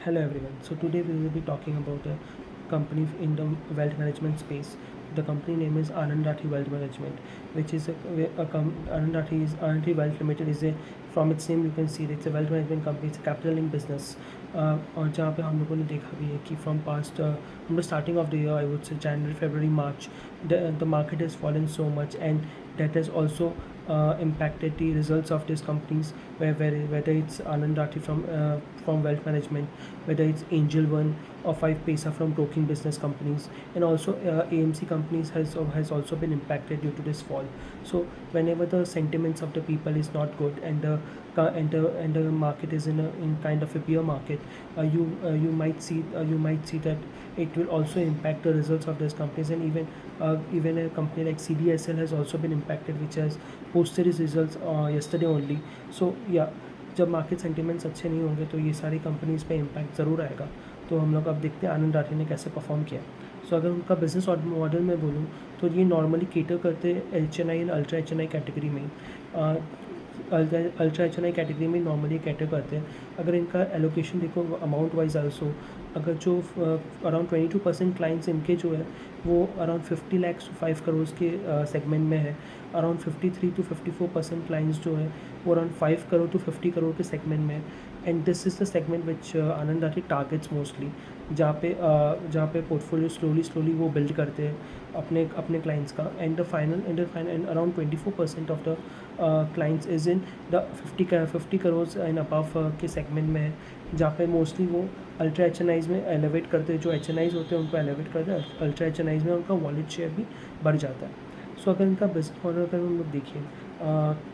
Hello everyone. So today we will be talking about a company in the wealth management space. The company name is Anand Rathi Wealth Management, which is Anand Rathi is Anand Rathi Wealth Limited is a from its name you can see it's a wealth management company. It's a capital linked business. और जहाँ पे हम लोगों ने देखा भी है कि from past from the starting of the year I would say January, February, March the market has fallen so much and that has also impacted the results of these companies whether it's Anand Rathi from wealth management, whether it's Angel One or 5 Paisa from broking business companies, and also AMC companies has also been impacted due to this fall. So whenever the sentiments of the people is not good and the market is in kind of a bear market, you might see that it will also impact the results of these companies, and even a company like CDSL has also been impacted, which has posted its results yesterday only. So yeah, जब market sentiments अच्छे नहीं होंगे तो ये सारी companies पे impact ज़रूर आएगा. तो हम लोग अब देखते हैं आनंद राठी ने कैसे परफॉर्म किया. सो अगर उनका बिजनेस मॉडल में बोलूँ तो ये नॉर्मली केटर करते हैं HNI and ultra HNI category में. अल्ट्रा HNI कैटेगरी में नॉर्मली कैटर करते हैं. अगर इनका एलोकेशन देखो अमाउंट वाइज आल्सो, अगर जो अराउंड 22% क्लाइंट्स इनके जो है वो अराउंड 50 लाख टू 5 करोड़ के सेगमेंट में है. अराउंड 53 to 54% क्लाइंट्स जो है वो अराउंड 5 करोड़ to 50 करोड़ के सेगमेंट में है. And this is the segment which Anand Rathi targets mostly, जहाँ पे पोर्टफोलियो स्लोली वो बिल्ड करते हैं अपने क्लाइंट्स का. And the final around 24% of the clients is in the 50 crore and above के सेगमेंट में है, जहाँ पे मोस्टली वो अल्ट्रा HNIs में एलिवेट करते हैं. जो HNIs होते हैं उनको एलिवेट करते हैं. अल्ट्रा HNIs में उनका वॉलेट शेयर भी बढ़ जाता है. सो अगर इनका बिजनेस मॉडल अगर हम लोग देखिए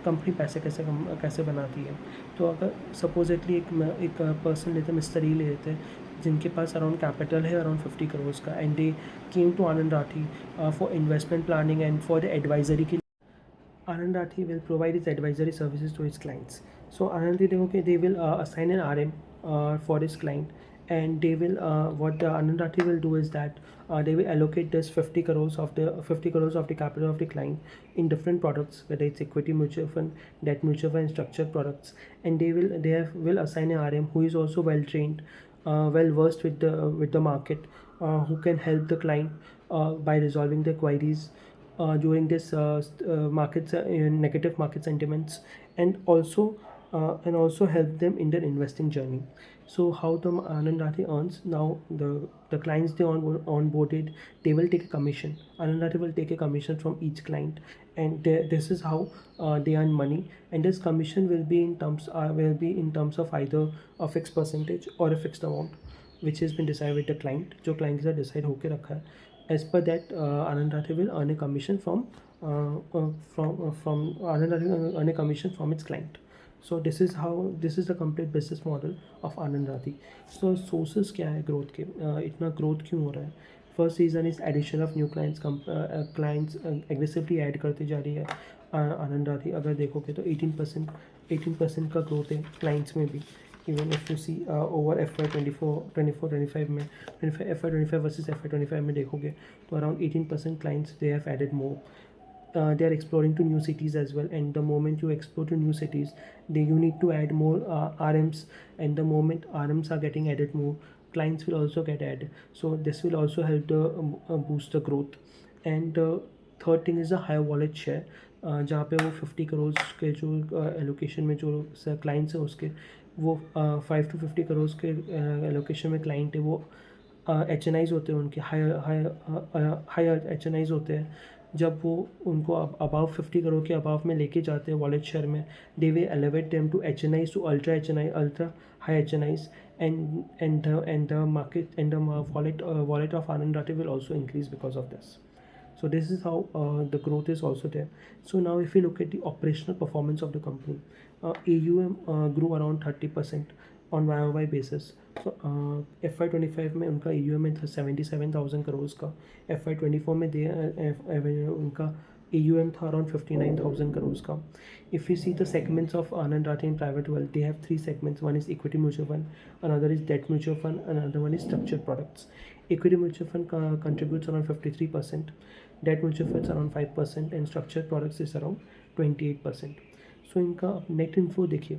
कंपनी पैसे कैसे बनाती है, तो अगर सपोजिटली एक पर्सन लेते हैं, मिस्टर ई ले लेते हैं, जिनके पास अराउंड कैपिटल है अराउंड 50 करोड़ का, and they came to Anand Rathi for investment planning and for the advisory की. Anand Rathi will provide its advisory services to its clients. So Anand Rathi, okay, they will assign an RM for his client, and they will what the Anand Rathi will do is that they will allocate this 50 crores of the capital of the client in different products, whether it's equity mutual fund, debt mutual fund, structured products, and will assign an RM who is also well trained, well versed with the market, who can help the client by resolving their queries during this negative market sentiments, and also help them in their investing journey. So how the Anand Rathi earns now, the clients they onboarded, they will take a commission. Anand Rathi will take a commission from each client, and this is how they earn money. And this commission will be in terms of either a fixed percentage or a fixed amount, which has been decided with the client. जो client के साथ decide होके रखा है. As per that, Anand Rathi will earn a commission from Anand Rathi will earn a commission from its client. So this is the complete business model of Anand Rathi. So sources क्या है growth के, इतना growth क्यों हो रहा है? First reason is addition of new clients aggressively add करती जा रही है आनंद राठी. अगर देखोगे तो 18% का ग्रोथ है क्लाइंट्स में भी. Even if you see over FY24-25 में FY25 वर्सेस FY25 में देखोगे तो around 18% clients they have added more. They are exploring to new cities as well, and the moment you explore to new cities, you need to add more RMs, and the moment RMs are getting added more, clients will also get added. So this will also help the boost the growth. And third thing is a higher wallet share, जहाँ पे वो 50 करोड़ के जो allocation में जो clients हैं उसके वो 5 to 50 करोड़ के एलोकेशन में क्लाइंट है वो HNIs होते हैं उनके हायर HNIs होते हैं. जब वो उनको अबाव 50 करोड़ के अबाव में लेके जाते हैं वॉलेट शेयर में, they will elevate them to HNIs to ultra HNI, ultra high HNIs, and the market and the wallet of Anand Rathi will also increase because of this. So this is how the growth is also there. So now if you look at the operational performance of the company, AUM grew around 30% on YOY basis. So FY25 में उनका AUM था 77,000 करोड़ का. FY24 में उनका AUM था around 59,000 crores का. If you see the segments of Anand Rathi in private wealth, they have three segments. One is equity mutual fund, another is debt mutual fund, another one is structured products. Equity mutual fund contributes around 53%, debt mutual funds around 5%, and structured products is around 28%. So इनका net inflow देखिए,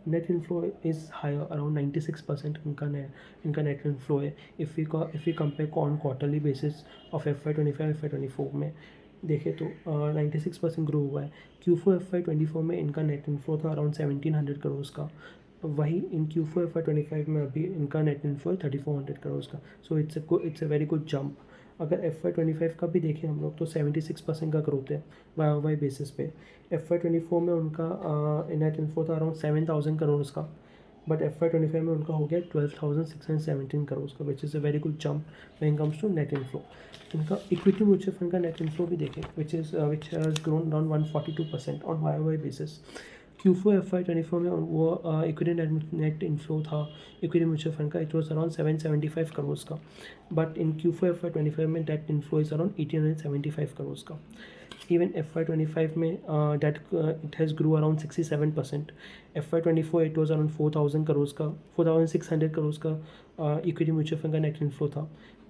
net inflow is higher around 96% इनका net inflow है if we compare on quarterly basis of FY25 FY24 में देखें तो 96% grow हुआ है। Q4FY24 में इनका नेट इनफ्लो था अराउंड 1700 करोड़ का, वही इन Q4FY25 में अभी इनका नेट इनफ्लो है 3400 करोड़ का। सो it's a very good jump. अगर FY25 का भी देखें हम लोग तो 76% का ग्रोथ है वाई बेसिस पे। FY24 में उनका नेट इनफ्लो था अराउंड 7000 करोड़ का, बट FY25 में उनका हो गया 12,617 करोड़ का, which is a very good jump when comes to net inflow. इनका इक्विटी म्यूचुअल फंड का नेट इनफ्लो भी देखें which has grown around 142% on Y basis. Q4FY24 में वो इक्विटी नेट इनफ्लो था इक्विटी म्यूचुअल फंड का, इट वॉज अराउंड 775 करोड़ का, but in Q4FY25 में debt inflow is around 1875 crore का। इवन FY25 में debt it has grow around 67%। FY24 it was around 4000 crore का, 4600 करोड़ का इक्विटी म्यूचुअल फंड का नेट इनफ्लो था,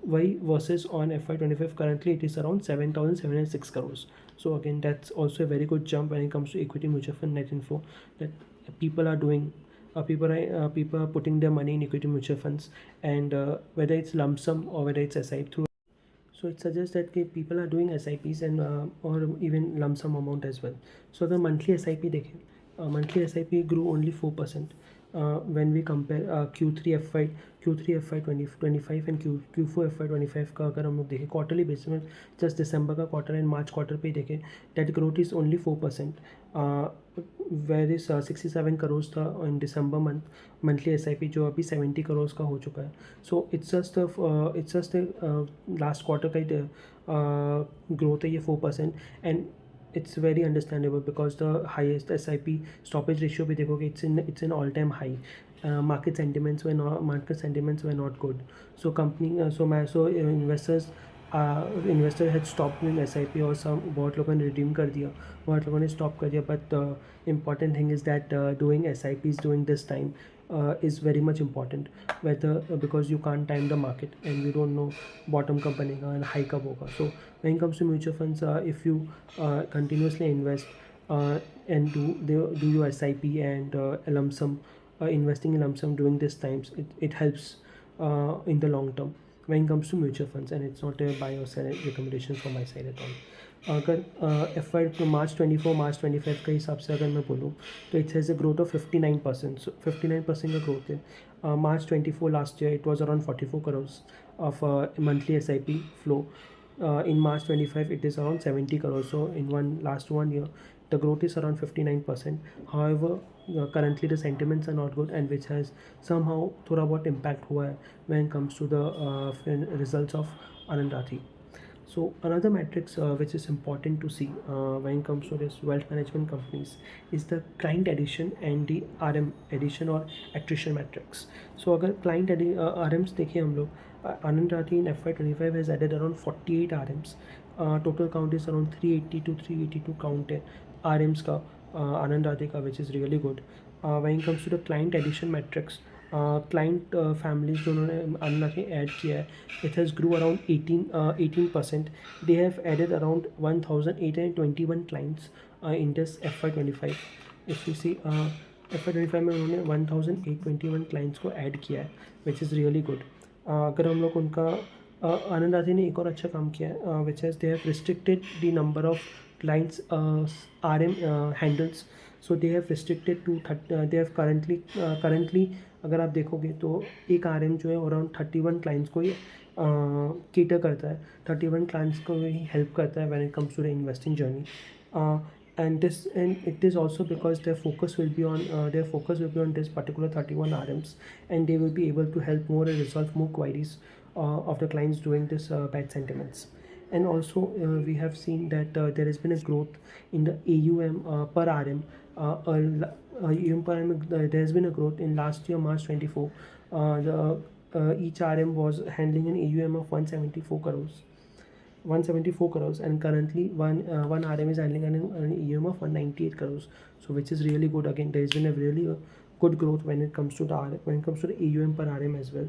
वही versus on FY25 currently it is around 7706 crores. So again that's also a very good jump when it comes to equity mutual fund net inflow that people are doing. People are putting their money in equity mutual funds, and whether it's lump sum or whether it's SIP through. So it suggests that people are doing SIPs and or even lump sum amount as well. So the monthly SIP देखें, monthly SIP grew only 4% when we compare Q3FY25 and Q4FY25 का अगर हम लोग देखें quarterly basis में, just December का quarter and March quarter पे देखें, debt growth is only 4%, where is 67 crore था इन दिसंबर मंथली SIP, जो अभी 70 करोड़ का हो चुका है। So it's just last quarter का ग्रोथ है ये 4%, and it's very understandable because the highest SIP stoppage ratio भी देखोगे it's in all time high. Market sentiments were not good, so investor had stopped in SIP, और बहुत लोगों ने redeem कर दिया, बहुत लोगों ने स्टॉप कर दिया, but important thing is that doing SIPs during this time is very much important, whether because you can't time the market and you don't know bottom कब बनेगा and high कब होगा. So when it comes to mutual funds, if you continuously invest and do your SIP and lump sum, investing in lump sum during these times, it helps in the long term when it comes to mutual funds, and it's not a buy or sell recommendation from my side at all. अगर FY मार्च 24 मार्च 25 के हिसाब से अगर मैं बोलूँ तो it's has a growth of 59%, 59% का growth है। मार्च 24 last year it was around 44 crore of monthly SIP flow. In March 25 it is around 70 crores, so in last 1 year the growth is around 59%. However, currently the sentiments are not good, and which has somehow थोड़ा बहुत impact हुआ है when it comes to the results of Anand Rathi. So another metrics which is important to see when it comes to this wealth management companies is the client addition and the RM addition or attrition metrics. So अगर client RMs देखें हम लोग, Anand Rathi in FY25 has added around 48 RMs. Total count is around 380 to 382 count है RMs का Anand Rathi का, which is really good. When it comes to the client addition metrics, client families जो उन्होंने अन्ना के add किया है, it has grew around 18%. They have added around 1821 clients in this FY25. If you see FY25 में उन्होंने 1821 clients को add किया है, विच इज़ रियली गुड. अगर हम लोग उनका आनंद राठी ने एक और अच्छा काम किया है, which has they have restricted the number of clients RM handles. So they have restricted to they have currently अगर आप देखोगे तो एक RM जो है अराउंड 31 क्लाइंट्स को ही केटर करता है, 31 क्लाइंट्स को ही हेल्प करता है when it comes to the investing journey. And it is also because their focus will be on this particular 31 RMs, and they will be able to help more and resolve more queries of the clients during this bad sentiments. And also we have seen that there has been a growth in the AUM per RM. AUM per RM, there has been a growth in last year March 24. Each RM was handling an AUM of 174 crores, and currently one RM is handling an AUM of 198 crores, so which is really good. Again, there has been a really good growth when it comes to the AUM per RM as well.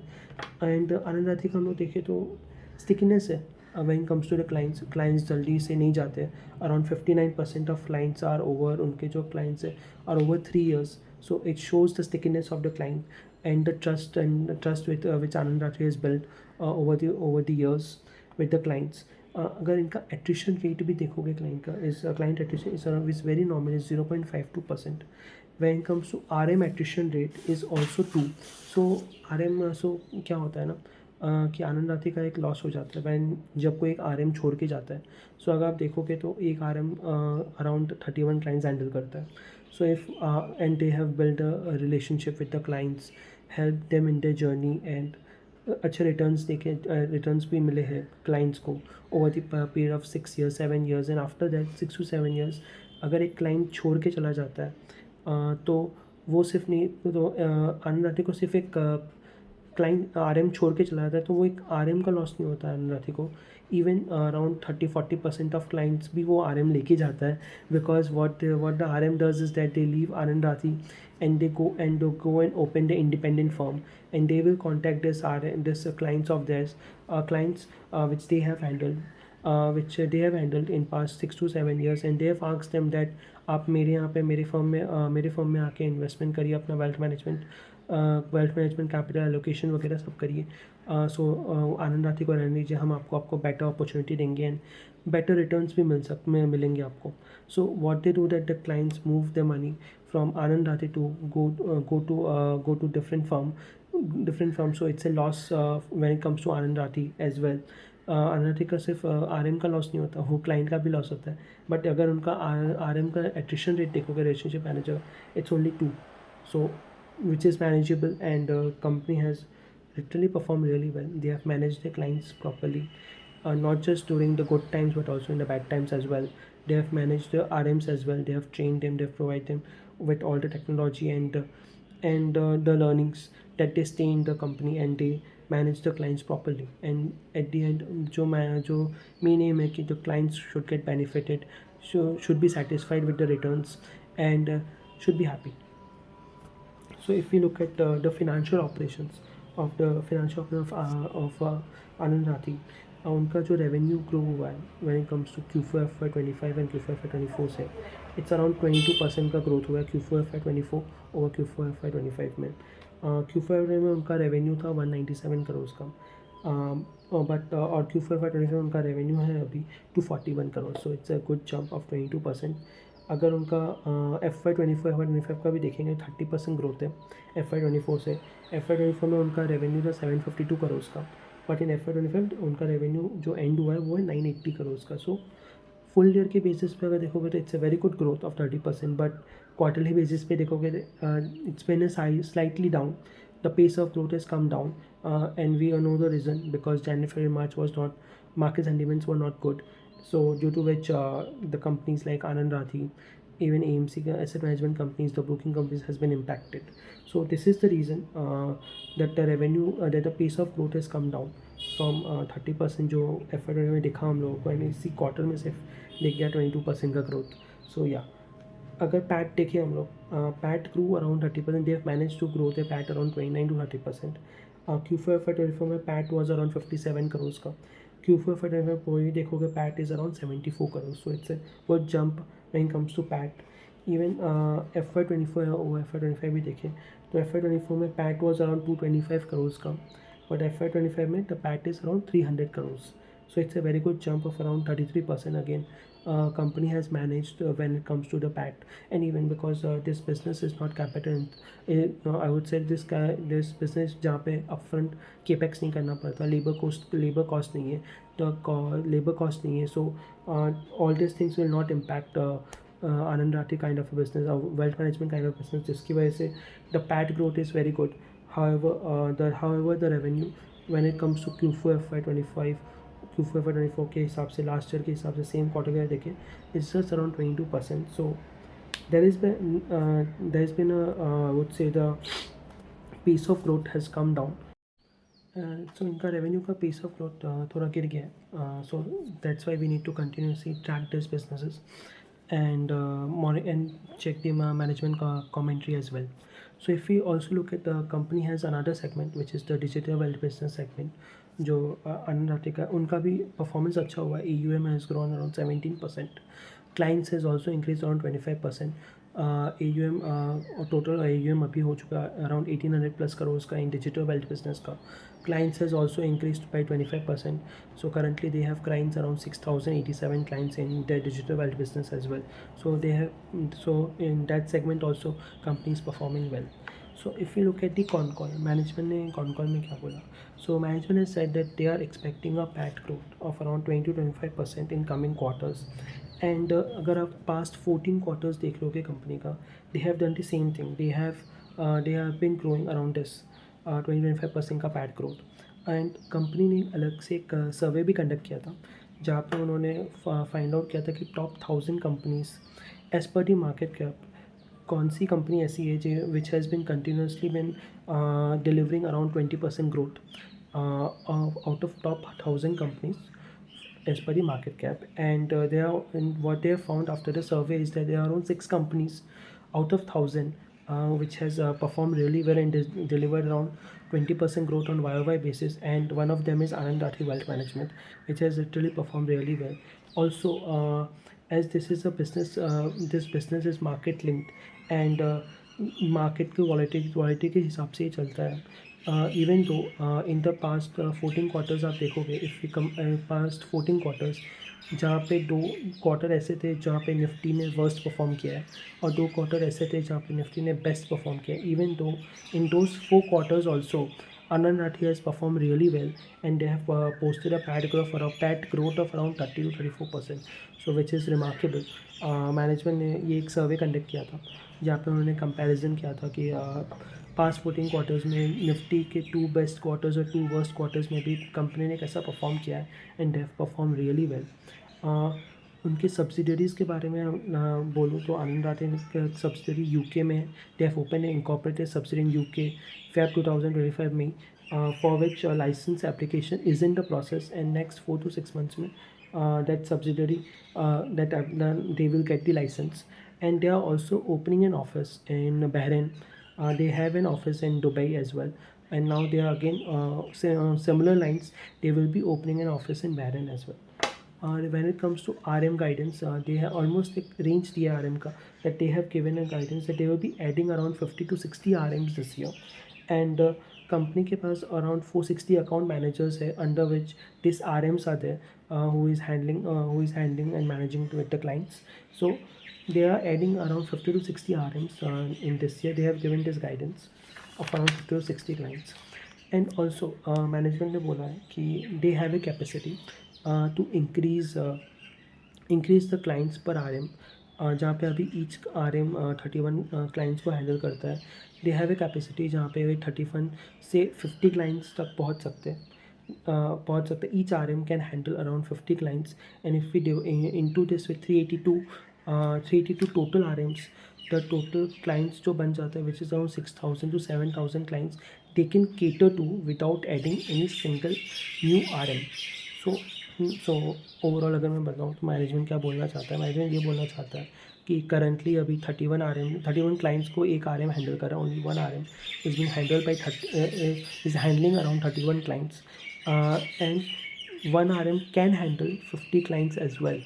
And Anand Rathi का हम लोग देखें तो stickiness है when it comes to the clients जल्दी से नहीं जाते. Around 59% of clients are over, उनके जो clients है are over 3 years. So it shows the stickiness of the client and the trust with which Anand Rathi has built over the years with the clients. अगर इनका attrition rate भी देखोगे client का client attrition is very normal, is 0.52%. When it comes to RM attrition rate is also 2. So RM क्या होता है ना कि आनंद राठी का एक लॉस हो जाता है वैन जब कोई एक RM छोड़ के जाता है. सो अगर आप देखोगे तो एक RM अराउंड 31 क्लाइंट्स हैंडल करता है. So if and they have build a relationship with the clients, help them in their journey and अच्छे रिटर्न्स भी मिले हैं क्लाइंट्स को over the period of 6 years 7 years. And after that 6 to 7 years अगर एक client छोड़ के चला जाता है तो वो सिर्फ नहीं तो आनंद राठी को सिर्फ एक क्लाइंट RM छोड़ के चला जाता है तो वो एक RM का लॉस नहीं होता है आनंद राठी को. इवन अराउंड 30-40% ऑफ क्लाइंट्स भी वो RM लेके जाता है because what the RM does is that they leave Anand Rathi and they go and open the independent firm and they will contact this clients of theirs, clients which they have handled in past 6 to 7 years and they have asked them that आप मेरे यहाँ पे मेरे firm में आके investment करिए, अपना wealth management capital allocation वगैरह सब करिए. सो आनंद राठी को रहने दीजिए, हम आपको बेटर अपॉर्चुनिटी देंगे एंड बेटर रिटर्न्स भी मिलेंगे आपको. So what they do that the clients move the money from Anand Rathi to go to different firm. So it's a loss when it comes to Anand Rathi as well. आनंद राठी का सिर्फ RM का loss नहीं होता, वो client का भी loss होता है. बट अगर उनका RM का एट्रिशन रेट देखोगे relationship manager, it's only 2. So which is manageable and company has literally performed really well. They have managed their clients properly, not just during the good times but also in the bad times as well. They have managed the RMs as well. They have trained them, they have provided them with all the technology and the learnings that they stay in the company and they manage the clients properly. And at the end जो main aim है कि the clients should get benefited, should be satisfied with the returns and should be happy. So if we look at the financial operations of Anand Rathi, उनका जो revenue grow हुआ है when it comes to Q4FY25 and Q4FY24 से, it's around 22% का growth हुआ है Q4FY24 over Q4FY25 में. Q4 में उनका रेवेन्यू था 197 करोड़ का, बट और Q4FY25 में उनका रेवेन्यू है अभी 241 crore. So it's a good jump of 22%. अगर उनका FY24 का भी देखेंगे 30% ग्रोथ है FY24 से. FY24 में उनका रेवेन्यू था 752 करोड़ का, बट इन FY25 उनका रेवेन्यू जो एंड हुआ है वो है 980 करोड़ का. सो फुल ईयर के बेसिस पे अगर देखोगे तो it's a very good growth of 30%. But quarterly basis पे देखोगे it's been slightly down. The pace of growth is come down and we know the reason because January February March was not, market sentiments were not good. So due to which the companies like Anand Rathi, even AMC asset management companies, the broking companies has been impacted. So this is the reason that the revenue that the pace of growth has come down from 30% जो FY में दिखा हम लोगों को, and इसी quarter में सिर्फ दिख गया 22% का ग्रोथ. सो या अगर पैट देखें हम लोग, PAT grew around 30%. They have manage to grow the PAT around 29 to 30%. Q4FY24 में पैट वॉज अराउंड 57 करोड़ का. Q4FY25 कोई देखोगे PAT is around 74 crore. So it's a good jump when comes to PAT. Even FY24 और FY25 भी देखें तो FY24 में PAT was around 225 crore का, बट FY25 में the PAT is around 300 crore. So it's a very good jump of around 33% again. Company has managed when it comes to the PAT, and even because this business is not capital, I would say this business जहाँ पे upfront capex नहीं करना पड़ता, labor cost नहीं है, तो labor cost नहीं है. So all these things will not impact Anand Rathi kind of a business, or wealth management kind of business, जिसकी वजह से the PAT growth is very good. However the revenue when it comes to Q4FY25 Q4FY24 के हिसाब से, last year के हिसाब से, same quarter का देखें, it's just around 22%. So there is been I would say the pace of growth has come down. So इनका revenue का पेस ऑफ ग्रोथ थोड़ा गिर गया है. So that's why we need to continuously track this businesses and check the management commentary as well. So if we also look at the company has another segment which is the digital wealth business segment, जो आनंद राठी का, उनका भी performance अच्छा हुआ है. AUM has grown around 17%. Clients has also increased around 25%. AUM और total AUM अभी हो चुका है अराउंड 1800+ करोड़ का इन डिजिटल वेल्थ बिजनेस का. Clients has also increased by 25%. So currently they have clients around 6,087 clients in their digital wealth business as well. So they have so in that segment also company is performing well. So if you look at the con call, management ने con call में क्या बोला? So management has said that they are expecting a PAT growth of around 20 to 25% in coming quarters. And अगर आप past 14 quarters देख लोगे company का, they have done the same thing. They have been growing around this 20-25% का PAT growth. And company ने अलग से एक सर्वे भी कंडक्ट किया था जहाँ पे उन्होंने फाइंड आउट किया था कि टॉप 1000 कंपनीज एज पर दी मार्केट कैप कौन सी कंपनी ऐसी है जो which has been continuously been delivering around 20% growth out of top 1000 companies as per the market cap. And what they have found after the survey is that there are around 6 companies out of 1000 which has performed really well and delivered around 20% growth on YOY basis, and one of them is Anand Wealth Management, which has literally performed really well. Also, as this is a business, this business is market linked, and market की वॉलिटी के हिसाब से ही चलता है. Even though in the past 14 quarters आप देखोगे, if you come past 14 quarters जहाँ पे 2 क्वार्टर ऐसे थे जहाँ पे निफ्टी ने वर्स्ट परफॉर्म किया है और 2 क्वार्टर ऐसे थे जहाँ पे निफ्टी ने बेस्ट परफॉर्म किया है. Even though in those 4 quarters also Anand Rathi has performed really well, and they have posted a PAT growth of around 30 to 34%, so which is remarkable. Management ने ये एक सर्वे कंडक्ट किया था जहाँ पे उन्होंने कंपैरिजन किया था कि पास्ट 14 क्वार्टर्स में निफ्टी के 2 बेस्ट क्वार्टर्स और 2 वर्स्ट क्वार्टर्स में भी कंपनी ने कैसा परफॉर्म किया है, and they have perform really well. उनकी सब्सिडरीज़ के बारे में बोलूँ तो आनंद राठी सब्सिडरी यूके में है. They have open incorporated subsidiary in UK Feb 2025 में for which license application is in the process, and next 4 to 6 months में that subsidiary they will get the license. And they are also opening an office in Bahrain. They have an office in Dubai as well, and now they are again similar lines, they will be opening an office in Bahrain as well. When it comes to RM guidance, they have almost एक range दिया RM का, that they have given a guidance that they will be adding around 50 to 60 RMs this year. And company के पास around 460 account managers है under which this RMs are there, who is handling and managing with the clients. So they are adding around 50 to 60 RMs in this year. They have given this guidance of around 50 to 60 clients. And also management ने बोला है कि they have a capacity to increase the clients per RM, जहाँ पे अभी each RM 31 clients को handle करता है. दे हैव ए कैपेसिटी जहाँ पे वे 31 से 50 क्लाइंट्स तक पहुँच सकते हैं. Each RM can handle around 50 clients, and if we do into this with 382 टोटल RMs, द टोटल क्लाइंट्स जो बन जाता है which is around 6,000 to 7,000 clients they can cater to without adding any single new RM. So overall अगर मैं बताऊँ तो management क्या बोलना चाहता है, मैनेजमेंट ये बोलना चाहता है कि करंटली अभी 31 क्लाइंट्स को एक RM हैंडल कर रहा है. Only 1 RM is being handled by is handling around 31 clients, and 1 RM can handle 50 clients as well.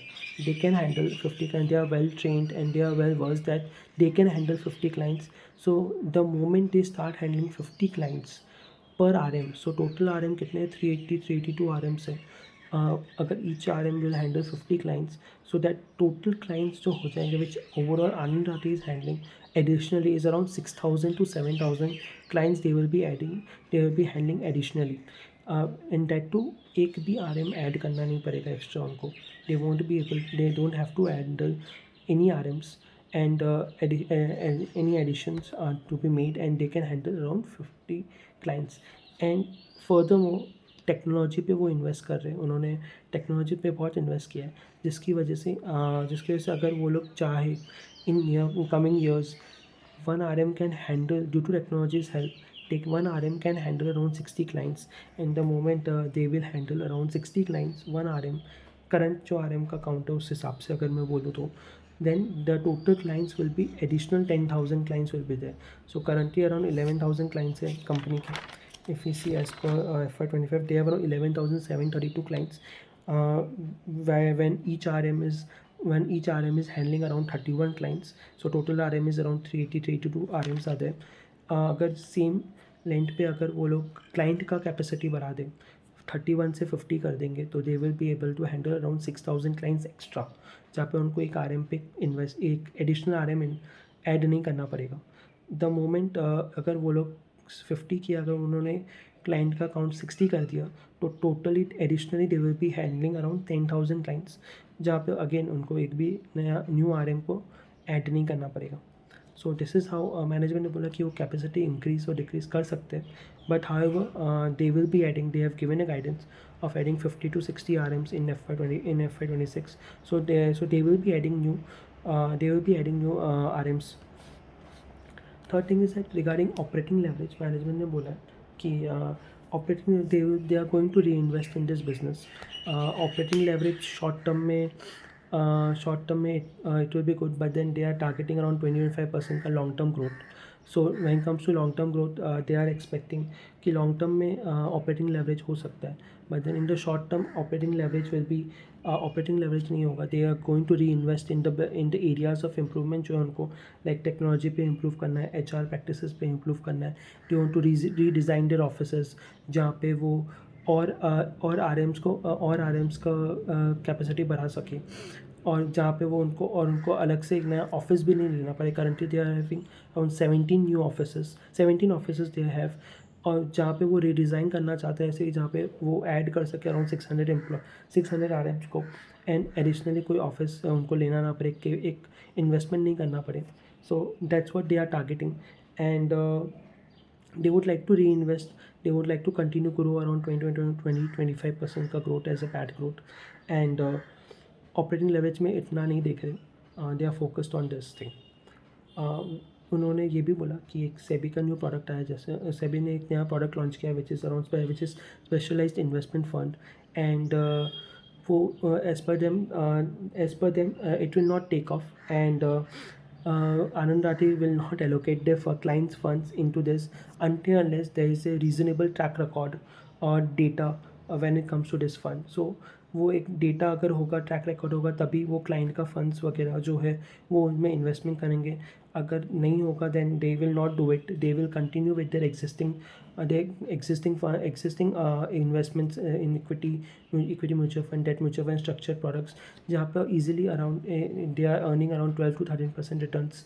They can handle 50 clients. They are well trained and they are well versed that they can handle 50 clients. So the moment they start handling 50 clients per RM, so total RM कितने 382 RMs है. अगर each RM will handle 50 clients, so that total clients जो हो जाएंगे which overall Anand Rathi is handling additionally is around 6,000 to 7,000 clients they will be handling additionally. And that too एक भी RM add करना नहीं पड़ेगा एक्स्ट्रा उनको. They don't have to handle any RMs, and any additions are to be made, and they can handle around 50 clients. And furthermore technology पे वो invest कर रहे हैं. उन्होंने टेक्नोलॉजी पे बहुत इन्वेस्ट किया है जिसकी वजह से अगर वो लोग चाहे in coming years 1 RM can handle, due to technology's help, 1 RM can handle around 60 clients. And the moment they will handle around 60 clients, 1 RM current जो RM का काउंट है उस हिसाब से अगर मैं बोलूँ तो then the total clients will be additional 10,000 clients will be there. So currently around 11,000 clients है कंपनी के. If we see as per FY25, they have around 11,732 clients, when each RM is when each RM is handling around 31 clients, so total RM is around 382 RMs are there. अगर same length पे अगर वो लोग client का capacity बढ़ा दें 31 से 50 कर देंगे तो they will be able to handle around 6000 clients extra, जहाँ पे उनको एक RM पे इन्वेस्ट एक एडिशनल RM ऐड नहीं करना पड़ेगा। द मोमेंट अगर वो लोग 50 की अगर उन्होंने क्लाइंट का काउंट 60 कर दिया तो totally additionally they will be handling around 10,000 clients, जहाँ पे अगेन उनको एक भी नया न्यू RM को ऐड नहीं करना पड़ेगा। So this is how management ने बोला कि वो कैपेसिटी इंक्रीज और डिक्रीज कर सकते हैं, but however they will be adding, they have given a guidance of adding 50 to 60 RMs in FY26. So they will be adding new RMs. Third thing is that regarding operating leverage, management ने बोला कि operating they are going to reinvest in this business. Operating leverage short term में it will be good, but then they are targeting around 25% का long term growth. So when it comes to long term growth, they are expecting कि long term में operating leverage हो सकता है, but then in the short term operating leverage will be operating leverage नहीं होगा. They are going to reinvest in the areas of improvement जो है उनको like technology पे improve करना है, HR practices पे improve करना है. They want to redesign their offices जहाँ पे वो और RMs का कैपेसिटी बढ़ा सके, और जहाँ पे वो उनको अलग से एक नया ऑफिस भी नहीं लेना पड़े. Currently they are having around 17 offices they have, और जहाँ पे वो रीडिज़ाइन करना चाहते हैं ऐसे जहाँ पे वो ऐड कर सके अराउंड 600 RMs को, एंड एडिशनली कोई ऑफिस उनको लेना ना पड़े, कि एक इन्वेस्टमेंट नहीं करना पड़े. So that's what they are targeting, and they would like to reinvest, they would like to continue grow around 20-25% का growth as a PAT growth, and operating leverage में इतना नहीं देख रहे. They are focused on this thing. उन्होंने ये भी बोला कि एक सेबी का न्यू प्रोडक्ट आया, जैसे सेबी ने एक नया प्रोडक्ट लॉन्च किया which is specialized investment fund, and वो as per them it will not take off, and Anand Rathi will not allocate their clients' funds into this until unless there is a reasonable track record or data when it comes to this fund. So वो एक data अगर होगा, track record होगा, तभी वो client का funds वगैरह जो है वो उनमें इन्वेस्टमेंट करेंगे. अगर नहीं होगा then they will not do it, they will continue with their existing investments in equity mutual fund, debt mutual fund, structured products, जहाँ पर easily around they are earning around 12 to 13% returns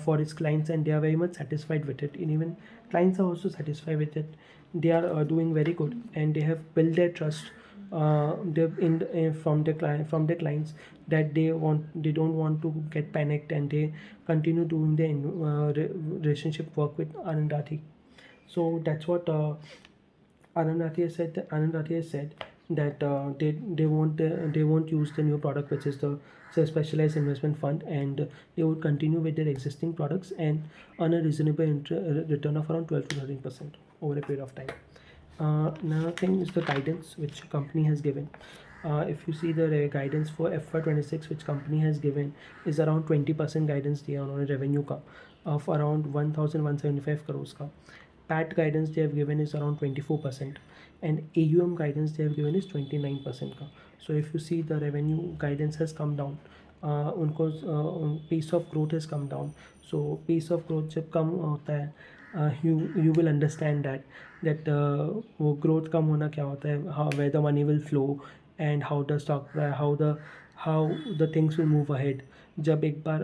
for its clients, and they are very much satisfied with it, and even clients are also satisfied with it. They are doing very good, and they have built their trust from the clients, that they don't want to get panicked, and they continue doing their relationship work with Anand Rathi. So that's what Anand Rathi has said. Anand Rathi has said that they won't use the new product, which is the specialized investment fund, and they would continue with their existing products and earn a reasonable return of around 12 to 13% over a period of time. Another thing is the guidance which company has given. If you see the guidance for FY26 which company has given is around 20% guidance दिया उन्होंने revenue का of around 1,175 crores का. PAT guidance they have given is around 24%, and AUM guidance they have given is 29% का. So if you see the revenue guidance has come down, उनको pace of growth has come down. So pace of growth जब कम होता है, you will understand that वो growth कम होना क्या होता है, where the money will flow, and how the stock how the things will move ahead. जब एक बार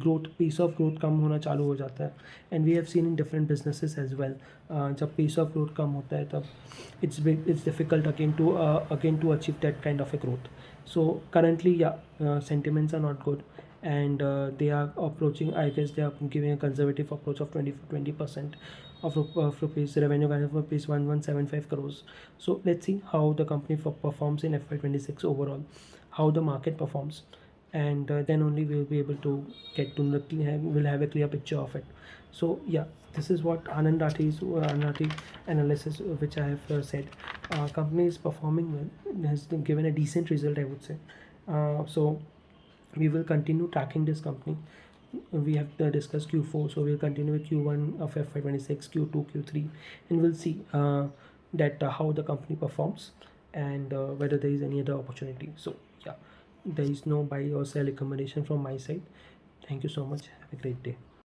growth pace of growth कम होना चालू हो जाता है, and we have seen in different businesses as well, जब pace of growth कम होता है तब it's difficult again to achieve that kind of a growth. So currently sentiments are not good, and they are approaching, I guess they are giving a conservative approach of 20% of rupees revenue guidance of rupees 1175 crores. So let's see how the company performs in FY26 overall, how the market performs, and then only we will be able to get to we'll have a clear picture of it. So this is what Anand Rathi analysis which I have said. Company is performing well, has given a decent result, I would say. So we will continue tracking this company. We have discussed Q4, so we'll continue with Q1 of FY26, Q2, Q3, and we'll see that how the company performs, and whether there is any other opportunity. So there is no buy or sell recommendation from my side. Thank you so much. Have a great day.